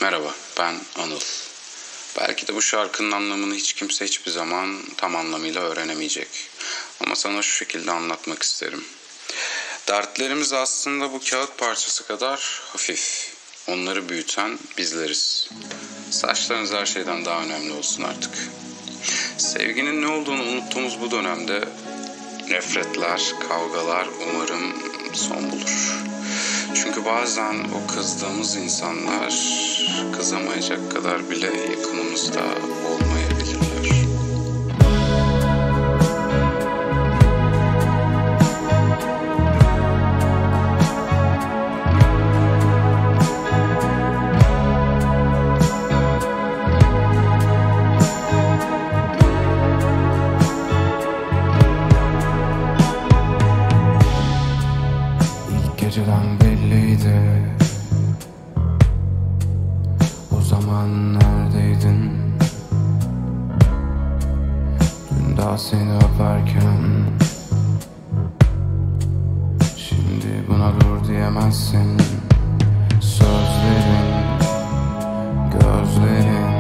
Merhaba, ben Anıl. Belki de bu şarkının anlamını hiç kimse hiçbir zaman tam anlamıyla öğrenemeyecek. Ama sana şu şekilde anlatmak isterim. Dertlerimiz aslında bu kağıt parçası kadar hafif. Onları büyüten bizleriz. Saçlarınız her şeyden daha önemli olsun artık. Sevginin ne olduğunu unuttuğumuz bu dönemde nefretler, kavgalar umarım son bulur. Çünkü bazen o kızdığımız insanlar kızamayacak kadar bile yakınımızda olmayabilirler. İlk geceden belliydi. O zaman neredeydin? Dün daha seni öperken, şimdi buna dur diyemezsin. Sözlerin, gözlerin,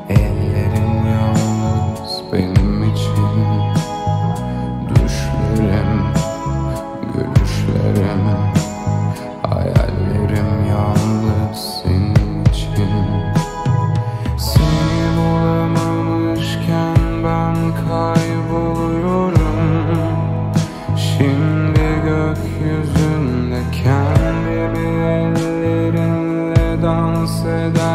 ellerin yalnız benim için. Düşlerim, gülüşlerim, hayallerim yalnız senin için. Seni bulamamışken ben kayboluyorum. Şimdi gökyüzünde kendi bir ellerinle dans eder.